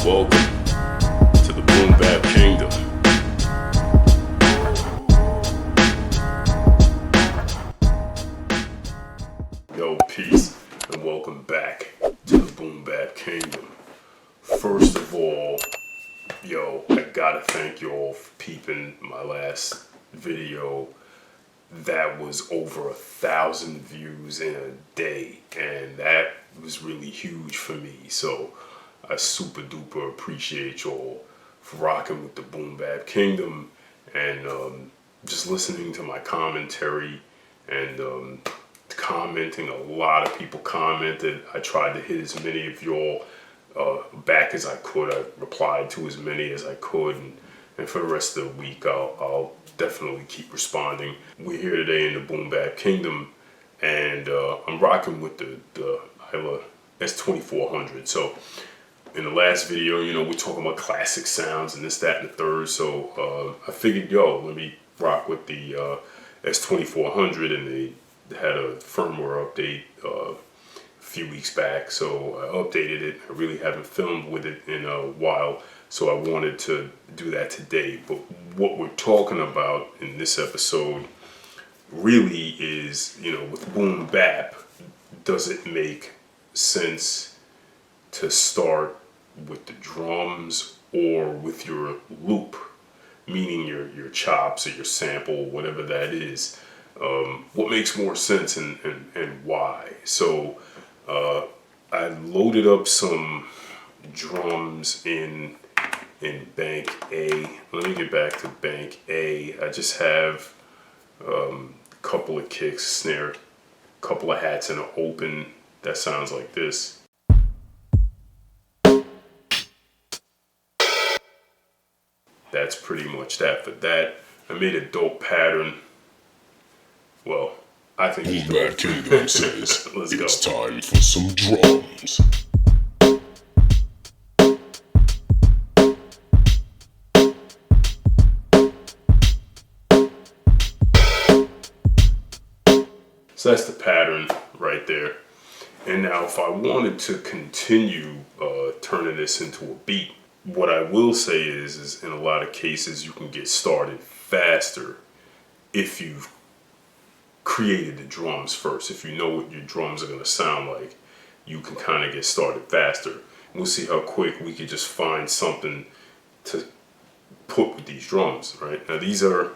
Welcome to the Boom Bap Kingdom. Yo, peace, and welcome back to the Boom Bap Kingdom. First of all, I gotta thank you all for peeping my last video. That was over 1,000 views in a day, and that was really huge for me. So I super duper appreciate y'all for rocking with the Boom Bap Kingdom and just listening to my commentary and commenting. A lot of people commented. I tried to hit as many of y'all back as I could. I replied to as many as I could, and for the rest of the week I'll definitely keep responding. We're here today in the Boom Bap Kingdom, and I'm rocking with the Isla S2400. So in the last video, we're talking about classic sounds and this, that, and the third. So I figured, let me rock with the S2400, and they had a firmware update a few weeks back. So I updated it. I really haven't filmed with it in a while, so I wanted to do that today. But what we're talking about in this episode really is, with boom bap, does it make sense to start with the drums or with your loop, meaning your chops or your sample, whatever that is? What makes more sense and why? So I loaded up some drums in bank A. Let me get back to bank A. I just have a couple of kicks, snare, a couple of hats, and an open that sounds like this. That's pretty much that. For that, I made a dope pattern. Well, I think Boom Bap Kingdom says Let's it's go. time for some drums. So that's the pattern right there. And now if I wanted to continue turning this into a beat, what I will say is in a lot of cases you can get started faster if you've created the drums first. If you know what your drums are going to sound like, you can kind of get started faster. We'll see how quick we could just find something to put with these drums, right? Now these are,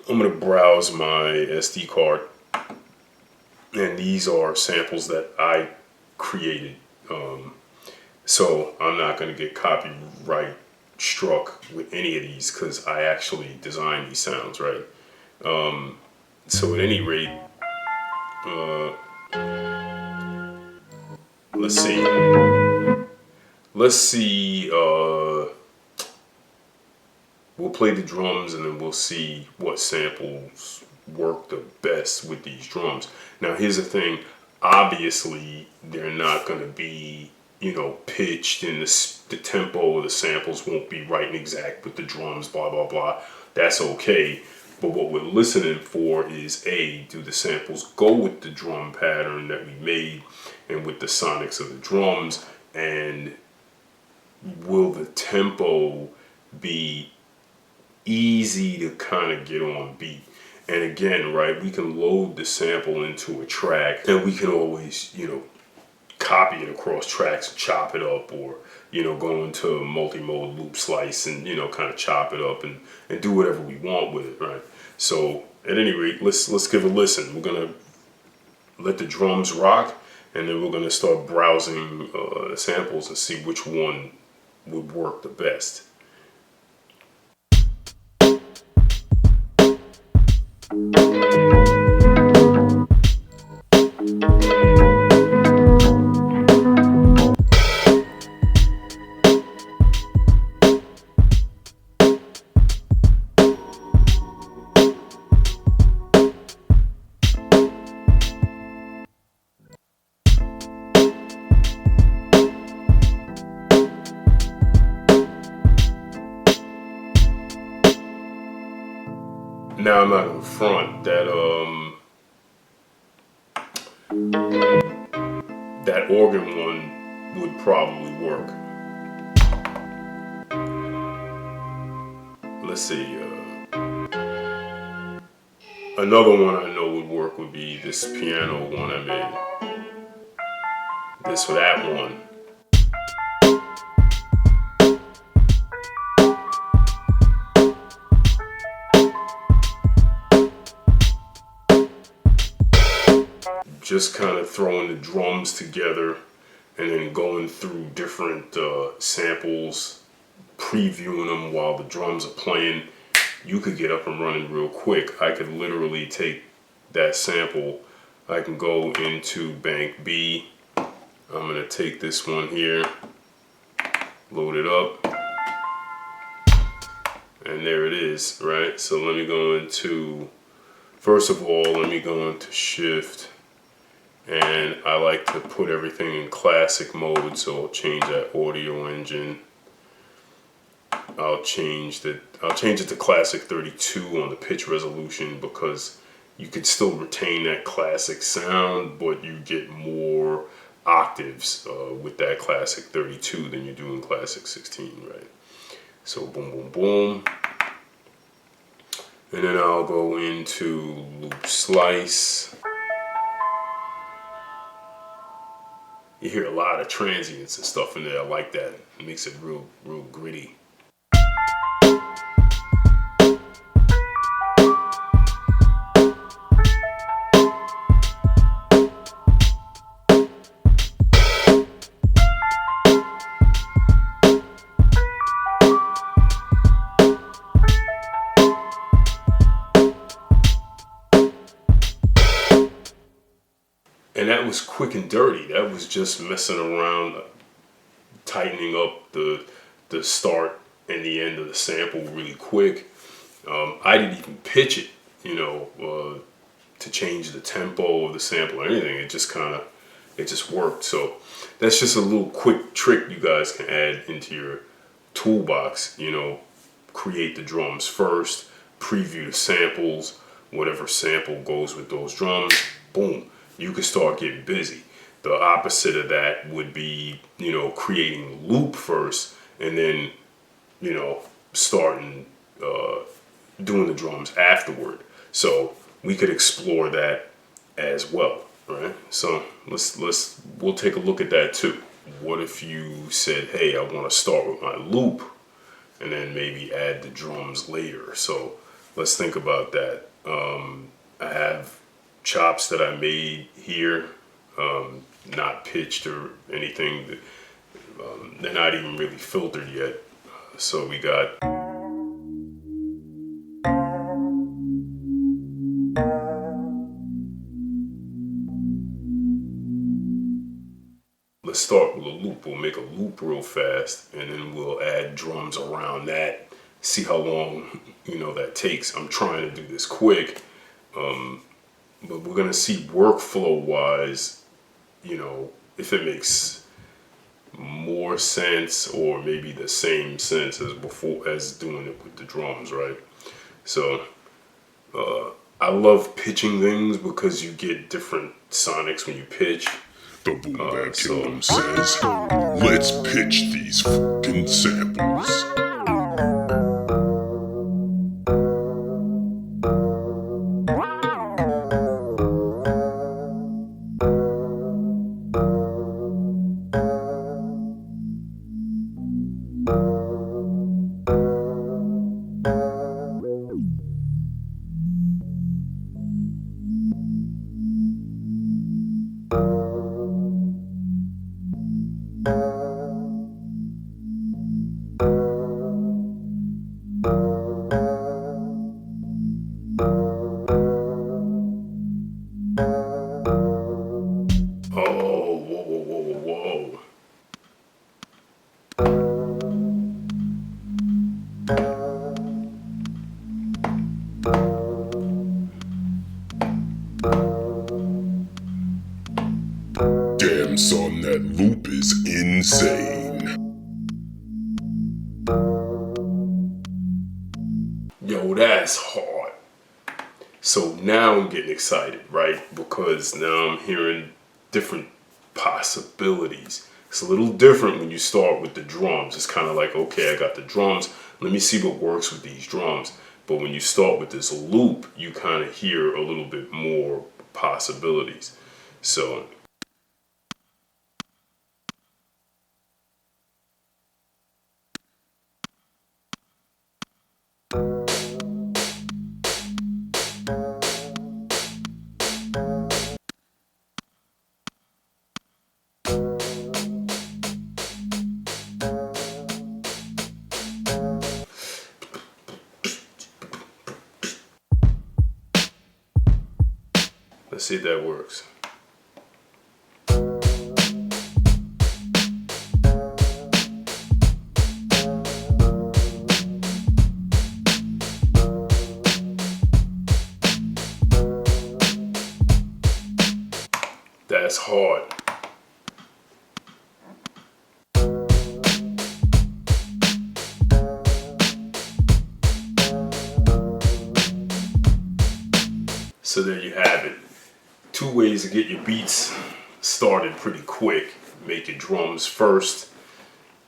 I'm going to browse my SD card, and these are samples that I created. So I'm not going to get copyright struck with any of these because I actually designed these sounds, right? So at any rate, let's see, we'll play the drums and then we'll see what samples work the best with these drums. Now here's the thing, obviously they're not going to be, pitched, and the tempo of the samples won't be right and exact with the drums, blah, blah, blah. That's okay. But what we're listening for is, A, do the samples go with the drum pattern that we made and with the sonics of the drums, and will the tempo be easy to kind of get on beat? And again, right, we can load the sample into a track and we can always, copy it across tracks and chop it up, or, go into a multi-mode loop slice and, kind of chop it up and do whatever we want with it, right? So at any rate, let's give a listen. We're going to let the drums rock, and then we're going to start browsing samples and see which one would work the best. Now I'm not gonna front that that organ one would probably work. let's see. Another one I know would work would be this piano one I made. This for that one. Just kind of throwing the drums together and then going through different samples, previewing them while the drums are playing. You could get up and running real quick. I could literally take that sample. I can go into bank B. I'm gonna take this one here, load it up, and there it is, right? So let me go into, first of all, let me go into Shift, and I like to put everything in classic mode, so I'll change that audio engine. I'll change it to classic 32 on the pitch resolution, because you could still retain that classic sound, but you get more octaves with that classic 32 than you do in classic 16, right? So boom, boom, boom. And then I'll go into loop slice. You hear a lot of transients and stuff in there. I like that. It makes it real gritty. And that was quick and dirty. That was just messing around, tightening up the start and the end of the sample really quick. I didn't even pitch it, to change the tempo of the sample or anything. It just worked. So that's just a little quick trick you guys can add into your toolbox. Create the drums first, preview the samples, whatever sample goes with those drums, boom. You can start getting busy. The opposite of that would be, creating the loop first and then, starting doing the drums afterward. So we could explore that as well, right? So we'll take a look at that too. What if you said, hey, I want to start with my loop and then maybe add the drums later? So let's think about that. I have chops that I made here, not pitched or anything. They're not even really filtered yet. So we got let's start with a loop. We'll make a loop real fast and then we'll add drums around that. See how long that takes. I'm trying to do this quick. But we're gonna see workflow wise, if it makes more sense or maybe the same sense as before as doing it with the drums, right? So I love pitching things because you get different sonics when you pitch. The Boom Bap Kingdom says, let's pitch these fucking samples. Damn son, that loop is insane. Yo, that's hard. So now I'm getting excited, right? Because now I'm hearing different possibilities. It's a little different when you start with the drums. It's kind of like, okay, I got the drums. Let me see what works with these drums. But when you start with this loop, you kind of hear a little bit more possibilities. So let's see if that works. That's hard. So there you have it. 2 ways to get your beats started pretty quick. Make your drums first.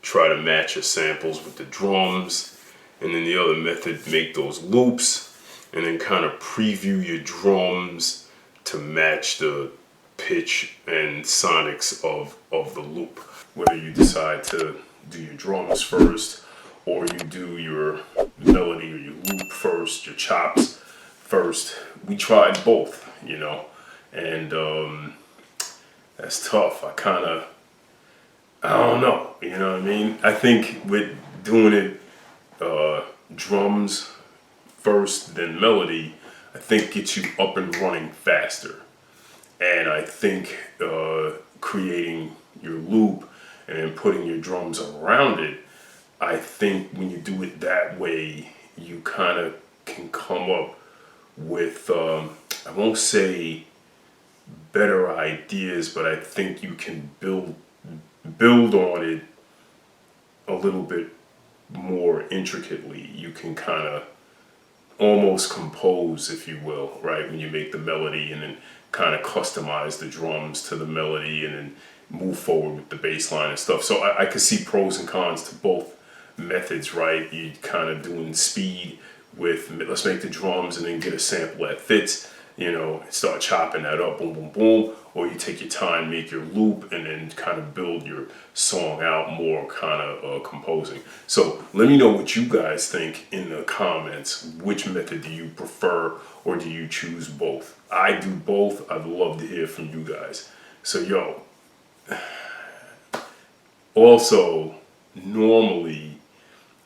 Try to match your samples with the drums. And then the other method, make those loops and then kind of preview your drums to match the pitch and sonics of the loop. Whether you decide to do your drums first or you do your melody or your loop first, your chops first. We tried both, you know, and that's tough. I don't know, you know what I mean? I think with doing it drums first, then melody, I think gets you up and running faster. And I think creating your loop and then putting your drums around it, I think when you do it that way, you kind of can come up with, I won't say better ideas, but I think you can build on it a little bit more intricately. You can kind of almost compose, if you will, right? When you make the melody and then kind of customize the drums to the melody and then move forward with the bass line and stuff. So I could see pros and cons to both methods, right? You kind of doing speed with, let's make the drums and then get a sample that fits, you know, start chopping that up, boom, boom, boom. Or you take your time, make your loop, and then kind of build your song out more kind of composing. So let me know what you guys think in the comments. Which method do you prefer, or do you choose both? I do both. I'd love to hear from you guys. So yo, also, normally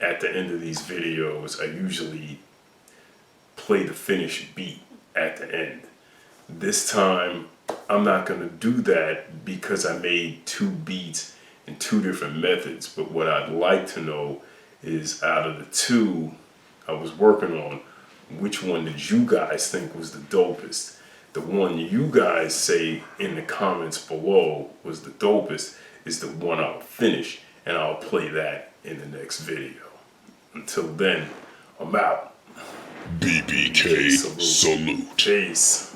at the end of these videos, I usually play the finished beat at the end. This time, I'm not going to do that because I made 2 beats in 2 different methods. But what I'd like to know is, out of the 2 I was working on, which one did you guys think was the dopest? The one you guys say in the comments below was the dopest is the one I'll finish, and I'll play that in the next video. Until then, I'm out. BBK salute. Peace.